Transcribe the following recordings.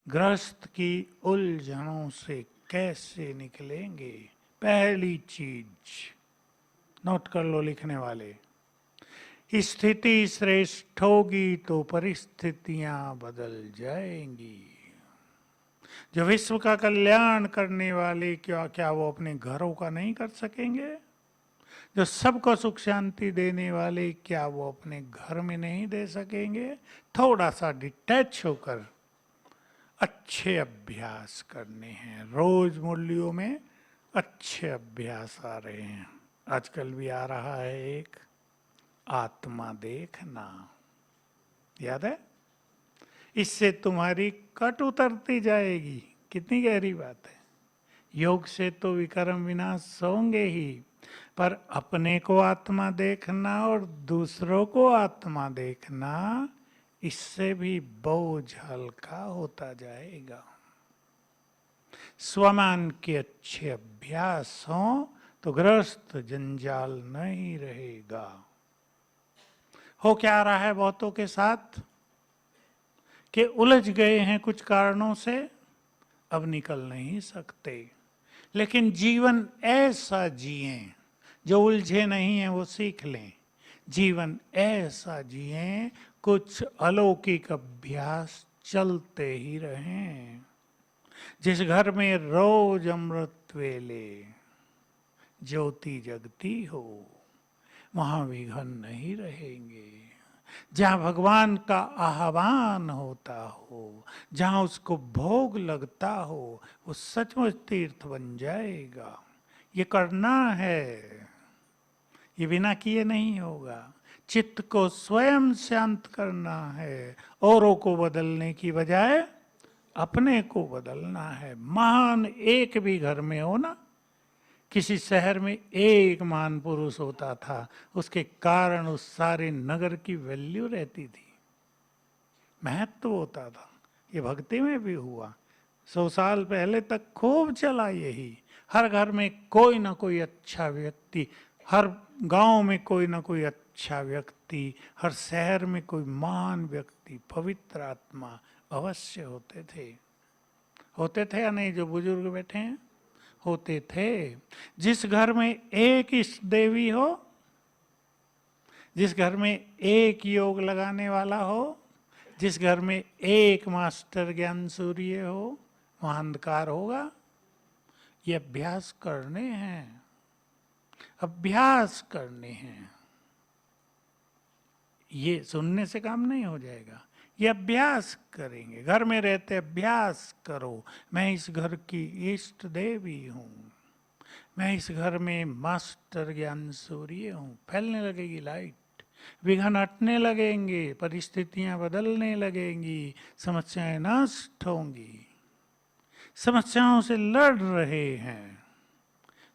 गृहस्थ की उलझनों से कैसे निकलेंगे? पहली चीज नोट कर लो लिखने वाले, स्थिति श्रेष्ठ होगी तो परिस्थितियां बदल जाएंगी। जो विश्व का कल्याण करने वाले क्या क्या वो अपने घरों का नहीं कर सकेंगे? जो सबको सुख शांति देने वाले क्या वो अपने घर में नहीं दे सकेंगे? थोड़ा सा डिटैच होकर अच्छे अभ्यास करने हैं। रोज मुरलियों में अच्छे अभ्यास आ रहे हैं। आजकल भी आ रहा है एक, आत्मा देखना, याद है? इससे तुम्हारी कट उतरती जाएगी। कितनी गहरी बात है। योग से तो विकर्म विनाश होंगे ही, पर अपने को आत्मा देखना और दूसरों को आत्मा देखना, इससे भी बोझ हल्का होता जाएगा। स्वमान के अच्छे अभ्यास हों तो गृहस्थ जंजाल नहीं रहेगा। हो क्या रहा है बहुतों के साथ कि उलझ गए हैं कुछ कारणों से, अब निकल नहीं सकते। लेकिन जीवन ऐसा जिएं, जो उलझे नहीं है वो सीख लें। जीवन ऐसा जिएं, कुछ अलौकिक अभ्यास चलते ही रहें। जिस घर में रोज अमृत वेले ज्योति जगती हो, वहां विघन नहीं रहेंगे। जहाँ भगवान का आह्वान होता हो, जहाँ उसको भोग लगता हो, वो सचमुच तीर्थ बन जाएगा। ये करना है, ये बिना किए नहीं होगा। चित्त को स्वयं शांत करना है, औरों को बदलने की बजाय अपने को बदलना है। महान एक भी घर में हो ना, किसी शहर में एक महान पुरुष होता था, उसके कारण उस सारे नगर की वैल्यू रहती थी, महत्व होता था। ये भक्ति में भी हुआ। 100 साल पहले तक खूब चला यही। हर घर में कोई ना कोई अच्छा व्यक्ति, हर गांव में कोई ना कोई अच्छा व्यक्ति, हर शहर में कोई महान व्यक्ति, पवित्र आत्मा अवश्य होते थे। होते थे या नहीं? जो बुजुर्ग बैठे हैं, होते थे। जिस घर में एक इष्ट देवी हो, जिस घर में एक योग लगाने वाला हो, जिस घर में एक मास्टर ज्ञान सूर्य हो, वहां अंधकार होगा। ये अभ्यास करने हैं, अभ्यास करने हैं। ये सुनने से काम नहीं हो जाएगा, ये अभ्यास करेंगे। घर में रहते अभ्यास करो, मैं इस घर की इष्ट देवी हूँ, मैं इस घर में मास्टर ज्ञान सूर्य हूँ। फैलने लगेगी लाइट, विघ्न हटने लगेंगे, परिस्थितियां बदलने लगेंगी, समस्याएं नष्ट होंगी। समस्याओं से लड़ रहे हैं,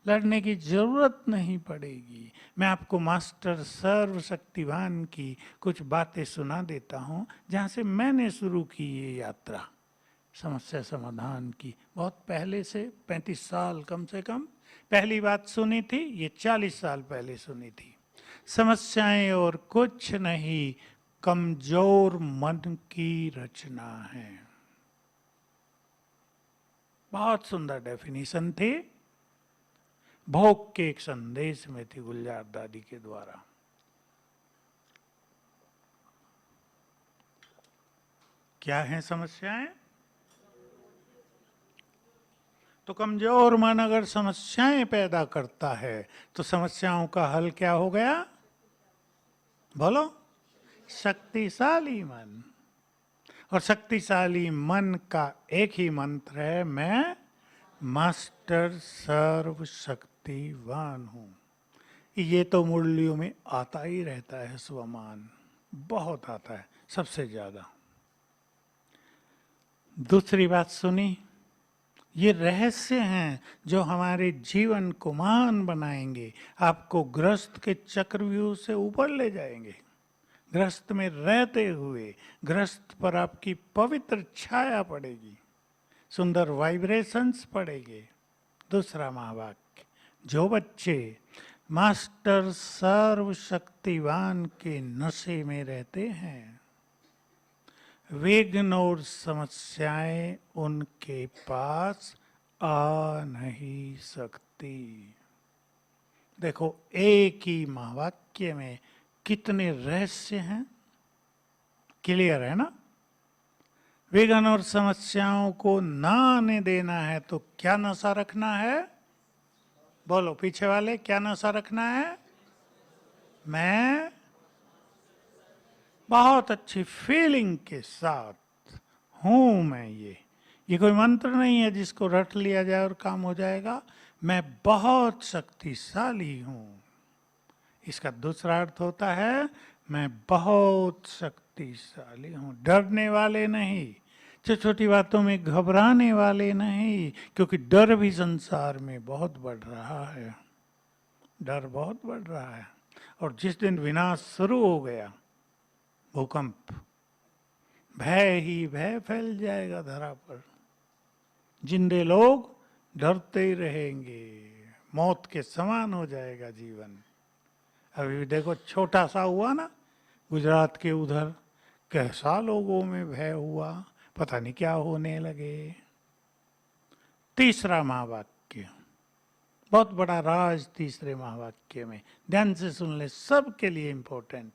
लड़ने की जरूरत नहीं पड़ेगी। मैं आपको मास्टर सर्वशक्तिवान की कुछ बातें सुना देता हूँ, जहाँ से मैंने शुरू की ये यात्रा समस्या समाधान की। बहुत पहले से, 35 साल कम से कम पहली बात सुनी थी, ये 40 साल पहले सुनी थी। समस्याएं और कुछ नहीं, कमजोर मन की रचना है। बहुत सुंदर डेफिनेशन थी, भोग के एक संदेश में थी गुलजार दादी के द्वारा। क्या है समस्याएं? तो कमजोर मन अगर समस्याएं पैदा करता है तो समस्याओं का हल क्या हो गया? बोलो। शक्तिशाली मन। और शक्तिशाली मन का एक ही मंत्र है, मैं मास्टर सर्वशक्तिवान हूं। ये तो मुरलियों में आता ही रहता है, स्वमान बहुत आता है, सबसे ज्यादा। दूसरी बात सुनी, ये रहस्य हैं जो हमारे जीवन को महान बनाएंगे, आपको गृहस्थ के चक्रव्यूह से ऊपर ले जाएंगे। गृहस्थ में रहते हुए गृहस्थ पर आपकी पवित्र छाया पड़ेगी, सुंदर वाइब्रेशंस पड़ेंगे। दूसरा महावाक्य, जो बच्चे मास्टर सर्वशक्तिवान के नशे में रहते हैं, विघ्न और समस्याएं उनके पास आ नहीं सकती। देखो, एक ही महावाक्य में कितने रहस्य हैं। क्लियर है ना? विघ्न और समस्याओं को ना आने देना है तो क्या नशा रखना है? बोलो पीछे वाले, क्या नशा रखना है? मैं बहुत अच्छी फीलिंग के साथ हूं। मैं ये कोई मंत्र नहीं है जिसको रट लिया जाए और काम हो जाएगा। मैं बहुत शक्तिशाली हूं। इसका दूसरा अर्थ होता है मैं बहुत शक्तिशाली हूं। डरने वाले नहीं, छोटी छोटी बातों में घबराने वाले नहीं, क्योंकि डर भी संसार में बहुत बढ़ रहा है। डर बहुत बढ़ रहा है। और जिस दिन विनाश शुरू हो गया, भूकंप, भय ही भय फैल जाएगा धरा पर। जिंदे लोग डरते ही रहेंगे, मौत के समान हो जाएगा जीवन। अभी देखो, छोटा सा हुआ ना गुजरात के उधर, कैसा लोगों में भय हुआ, पता नहीं क्या होने लगे। तीसरा महावाक्य, बहुत बड़ा राज तीसरे महावाक्य में, ध्यान से सुन ले, सबके लिए इंपॉर्टेंट।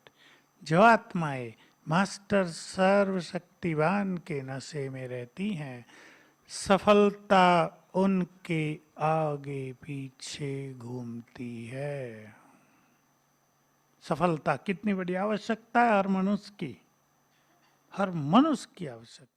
जो आत्माएं मास्टर सर्वशक्तिवान के नशे में रहती हैं, सफलता उनके आगे पीछे घूमती है। सफलता कितनी बड़ी आवश्यकता है हर मनुष्य की, हर मनुष्य की आवश्यकता।